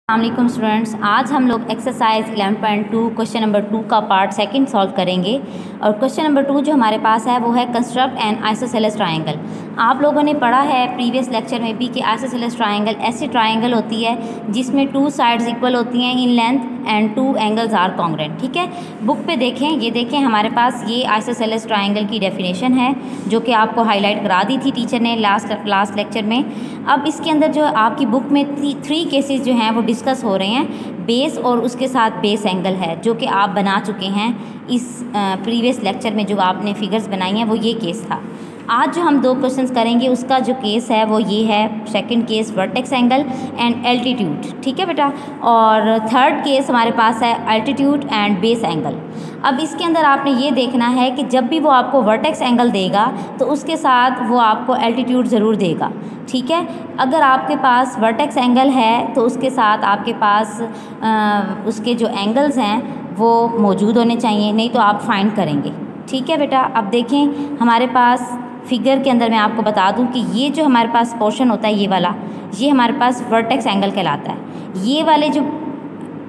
अस्सलाम स्टूडेंट्स, आज हम लोग एक्सरसाइज 11.2 क्वेश्चन नंबर 2 का पार्ट सेकंड सॉल्व करेंगे। और क्वेश्चन नंबर 2 जो हमारे पास है वो है कंस्ट्रक्ट एन आइसोसेलेस ट्रायंगल। आप लोगों ने पढ़ा है प्रीवियस लेक्चर में भी कि आइसोसेलेस ट्रायंगल ऐसी ट्रायंगल होती है जिसमें 2 साइड्स इक्वल होती हैं in length and 2 angles are congruent. ठीक है, बुक पे देखें, ये देखें हमारे पास ये आइसोसेलेस ट्रायंगल की डेफिनेशन है जो कि आपको हाईलाइट करा दी थी टीचर ने लास्ट लेक्चर में। अब इसके अंदर जो आपकी बुक में 3 केसेस जो हैं वो डिस्कस हो रहे हैं। बेस और उसके साथ बेस एंगल है जो कि आप बना चुके हैं इस प्रीवियस लेक्चर में। जो आपने फिगर्स बनाई हैं वो ये केस था। आज जो हम 2 क्वेश्चंस करेंगे उसका जो केस है वो ये है, second case vertex angle and altitude. ठीक है बेटा, और थर्ड केस हमारे पास है एल्टीट्यूड एंड बेस एंगल। अब इसके अंदर आपने ये देखना है कि जब भी वो आपको वर्टेक्स एंगल देगा तो उसके साथ वो आपको एल्टीट्यूड ज़रूर देगा। ठीक है, अगर आपके पास वर्टेक्स एंगल है तो उसके साथ आपके पास उसके जो एंगल्स हैं वो मौजूद होने चाहिए, नहीं तो आप फाइंड करेंगे। ठीक है बेटा, अब देखें हमारे पास फिगर के अंदर मैं आपको बता दूं कि ये जो हमारे पास पोर्शन होता है ये वाला, ये हमारे पास वर्टेक्स एंगल कहलाता है। ये वाले जो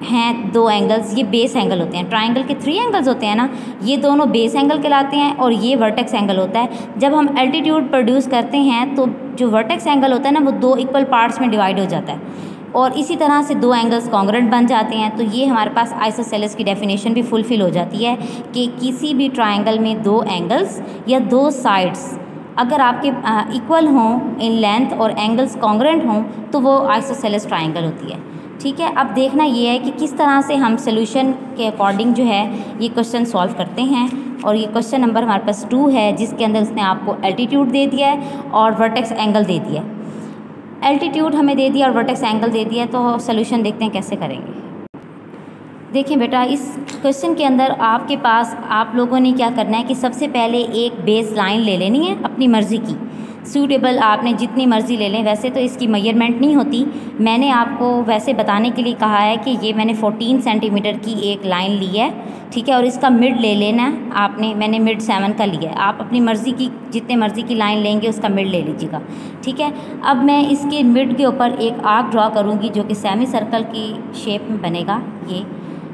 हैं 2 एंगल्स ये बेस एंगल होते हैं। ट्रायंगल के 3 एंगल्स होते हैं ना, ये दोनों बेस एंगल कहलाते हैं और ये वर्टेक्स एंगल होता है। जब हम एल्टीट्यूड प्रोड्यूस करते हैं तो जो वर्टेक्स एंगल होता है ना वो 2 इक्वल पार्ट्स में डिवाइड हो जाता है और इसी तरह से 2 एंगल्स कॉन्ग्रुएंट बन जाते हैं। तो ये हमारे पास आइसोसेलेस की डेफिनेशन भी फुलफिल हो जाती है कि किसी भी ट्रायंगल में 2 एंगल्स या 2 साइड्स अगर आपके इक्वल हों इन लेंथ और एंगल्स कॉन्ग्रुएंट हों तो वो आइसोसेलेस ट्रायंगल होती है। ठीक है, अब देखना ये है कि किस तरह से हम सोल्यूशन के अकॉर्डिंग जो है ये क्वेश्चन सॉल्व करते हैं। और ये क्वेश्चन नंबर हमारे पास 2 है जिसके अंदर उसने आपको एल्टीट्यूड दे दिया है और वर्टेक्स एंगल दे दिया है। एल्टीट्यूड हमें दे दिया और वर्टेक्स एंगल दे दिया, तो सोल्यूशन देखते हैं कैसे करेंगे। देखें बेटा, इस क्वेश्चन के अंदर आपके पास आप लोगों ने क्या करना है कि सबसे पहले एक बेस लाइन ले लेनी है अपनी मर्ज़ी की, सूटेबल आपने जितनी मर्ज़ी ले लें। वैसे तो इसकी मेजरमेंट नहीं होती, मैंने आपको वैसे बताने के लिए कहा है कि ये मैंने 14 सेंटीमीटर की एक लाइन ली है। ठीक है, और इसका मिड ले लेना है आपने, मैंने मिड 7 का लिया है। आप अपनी मर्ज़ी की जितने मर्ज़ी की लाइन लेंगे उसका मिड ले लीजिएगा। ठीक है, अब मैं इसके मिड के ऊपर एक आर्क ड्रॉ करूँगी जो कि सेमी सर्कल की शेप में बनेगा ये।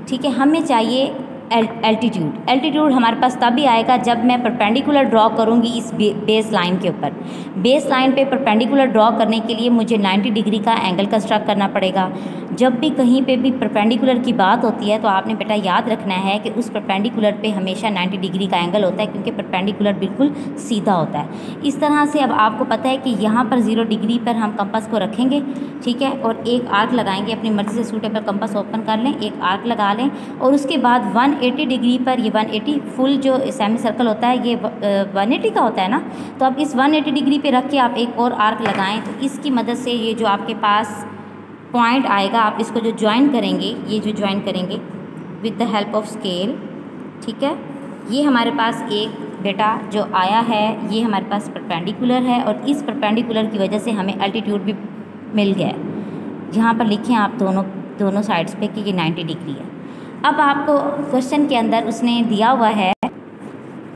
ठीक है, हमें चाहिए एल्टीट्यूड हमारे पास तभी आएगा जब मैं परपेंडिकुलर ड्रॉ करूँगी इस बेस लाइन के ऊपर। बेस लाइन पे परपेंडिकुलर ड्रॉ करने के लिए मुझे 90 डिग्री का एंगल कंस्ट्रक्ट करना पड़ेगा। जब भी कहीं पे भी परपेंडिकुलर की बात होती है तो आपने बेटा याद रखना है कि उस परपेंडिकुलर पे हमेशा 90 डिग्री का एंगल होता है क्योंकि परपेंडिकुलर बिल्कुल सीधा होता है। इस तरह से अब आपको पता है कि यहाँ पर 0 डिग्री पर हम कंपास को रखेंगे। ठीक है, और एक आर्क लगाएंगे, अपनी मर्ज़ी से सूटेबल कंपास ओपन कर लें, एक आर्क लगा लें और उसके बाद 180 डिग्री पर, ये 180 फुल जो सेमी सर्कल होता है ये 180 का होता है ना, तो अब इस 180 डिग्री पे रख के आप एक और आर्क लगाएं। तो इसकी मदद से ये जो आपके पास पॉइंट आएगा आप इसको जो ज्वाइन करेंगे, ये जो ज्वाइन करेंगे with the help of scale. ठीक है, ये हमारे पास एक बेटा जो आया है ये हमारे पास परपेंडिकुलर है और इस परपेंडिकुलर की वजह से हमें एल्टीट्यूड भी मिल गया है। यहाँ पर लिखें आप दोनों साइड्स पे कि ये 90 डिग्री है। अब आपको क्वेश्चन के अंदर उसने दिया हुआ है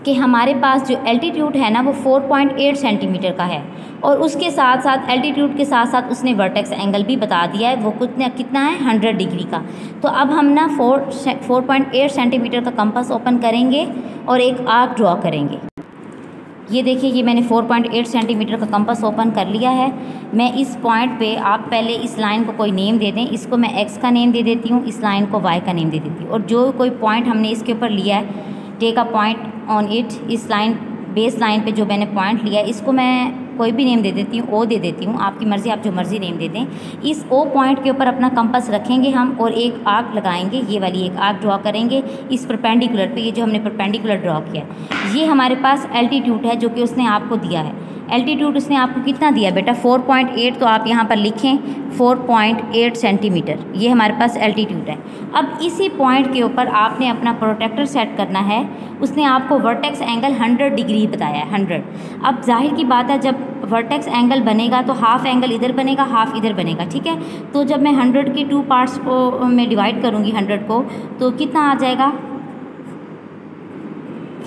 कि हमारे पास जो एल्टीट्यूड है ना वो 4.8 सेंटीमीटर का है और उसके साथ साथ एल्टीट्यूड के साथ साथ उसने वर्टेक्स एंगल भी बता दिया है वो कितना है 100 डिग्री का। तो अब हम ना 4.8 सेंटीमीटर का कंपास ओपन करेंगे और एक आर्क ड्रॉ करेंगे। ये देखिए, ये मैंने 4.8 सेंटीमीटर का कंपास ओपन कर लिया है। मैं इस पॉइंट पे, आप पहले इस लाइन को कोई नेम दे दें, इसको मैं x का नेम दे देती हूँ, इस लाइन को y का नेम दे देती हूँ और जो कोई पॉइंट हमने इसके ऊपर लिया है, take a point on it, इस लाइन बेस लाइन पे जो मैंने पॉइंट लिया है इसको मैं कोई भी नेम दे देती हूँ, ओ दे देती हूँ, आपकी मर्ज़ी, आप जो मर्ज़ी नेम दे दें। इस ओ पॉइंट के ऊपर अपना कंपास रखेंगे हम और एक आर्क लगाएंगे, ये वाली एक आर्क ड्रॉ करेंगे इस परपेंडिकुलर पे, ये जो हमने परपेंडिकुलर ड्रॉ किया है। ये हमारे पास एल्टीट्यूड है जो कि उसने आपको दिया है। एल्टीट्यूड उसने आपको कितना दिया बेटा 4.8, तो आप यहाँ पर लिखें 4.8 सेंटीमीटर, ये हमारे पास एल्टीट्यूड है। अब इसी पॉइंट के ऊपर आपने अपना प्रोटेक्टर सेट करना है। उसने आपको वर्टेक्स एंगल 100 डिग्री बताया है, 100। अब जाहिर की बात है जब वर्टेक्स एंगल बनेगा तो हाफ एंगल इधर बनेगा, हाफ इधर बनेगा। ठीक है, तो जब मैं 100 के 2 पार्ट्स को मैं डिवाइड करूँगी 100 को तो कितना आ जाएगा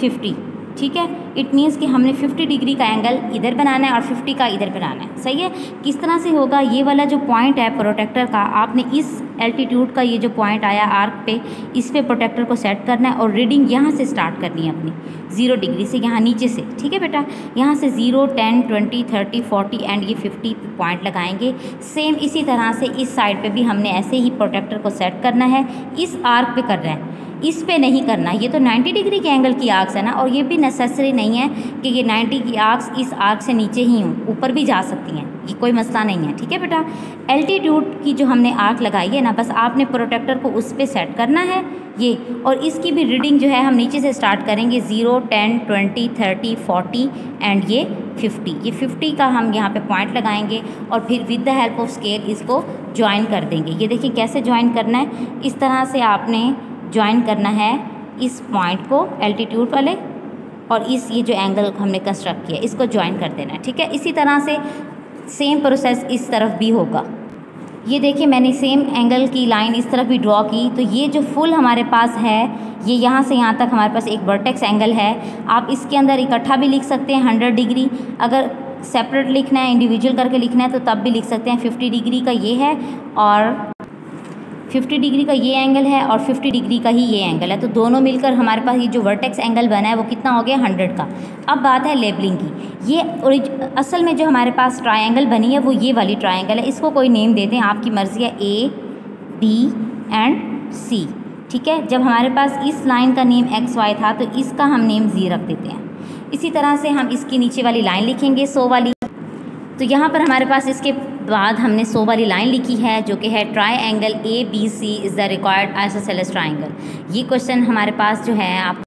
50। ठीक है। इट मीन्स कि हमने 50 डिग्री का एंगल इधर बनाना है और 50 का इधर बनाना है, सही है। किस तरह से होगा, ये वाला जो पॉइंट है प्रोटेक्टर का, आपने इस एल्टीट्यूड का ये जो पॉइंट आया आर्क पे, इस पे प्रोटेक्टर को सेट करना है और रीडिंग यहाँ से स्टार्ट करनी है अपनी 0 डिग्री से, यहाँ नीचे से, ठीक है बेटा। यहाँ से 0, 10, 20, 30, 40 एंड ये 50 पॉइंट लगाएंगे। सेम इसी तरह से इस साइड पे भी हमने ऐसे ही प्रोटेक्टर को सेट करना है। इस आर्क पे कर रहे हैं, इस पे नहीं करना। ये तो 90 डिग्री के एंगल की आर्क्स है ना, और ये भी नेसेसरी नहीं है कि ये 90 की आर्क्स इस आर्क से नीचे ही हों, ऊपर भी जा सकती हैं, ये कोई मसला नहीं है, ठीक है बेटा। एल्टीट्यूड की जो हमने आर्क लगाई है ना, बस आपने प्रोटेक्टर को उस पर सेट करना है ये, और इसकी भी रीडिंग जो है हम नीचे से स्टार्ट करेंगे। 0, 10, 20, 30, 40 एंड ये 50। ये 50 का हम यहाँ पे पॉइंट लगाएंगे और फिर with the help of scale इसको ज्वाइन कर देंगे। ये देखिए कैसे ज्वाइन करना है, इस तरह से आपने ज्वाइन करना है इस पॉइंट को एल्टीट्यूड वाले, और इस ये जो एंगल हमने कंस्ट्रक्ट किया इसको ज्वाइन कर देना है, ठीक है। इसी तरह से सेम प्रोसेस इस तरफ भी होगा। ये देखिए मैंने सेम एंगल की लाइन इस तरफ भी ड्रॉ की, तो ये जो फुल हमारे पास है, ये यहाँ से यहाँ तक हमारे पास एक वर्टेक्स एंगल है। आप इसके अंदर इकट्ठा भी लिख सकते हैं 100 डिग्री, अगर सेपरेट लिखना है, इंडिविजुअल करके लिखना है तो तब भी लिख सकते हैं। 50 डिग्री का ये है और 50 डिग्री का ये एंगल है और 50 डिग्री का ही ये एंगल है, तो दोनों मिलकर हमारे पास ये जो वर्टेक्स एंगल बना है वो कितना हो गया, 100 का। अब बात है लेबलिंग की। ये असल में जो हमारे पास ट्रायंगल बनी है वो ये वाली ट्रायंगल है, इसको कोई नेम देते हैं, आपकी मर्ज़ी है, A, B एंड C, ठीक है। जब हमारे पास इस लाइन का नेम XY था तो इसका हम नेम Z रख देते हैं। इसी तरह से हम इसकी नीचे वाली लाइन लिखेंगे 100 वाली, तो यहाँ पर हमारे पास इसके बाद हमने 100 वाली लाइन लिखी है जो कि है triangle ABC is the required isosceles triangle. ये क्वेश्चन हमारे पास जो है आप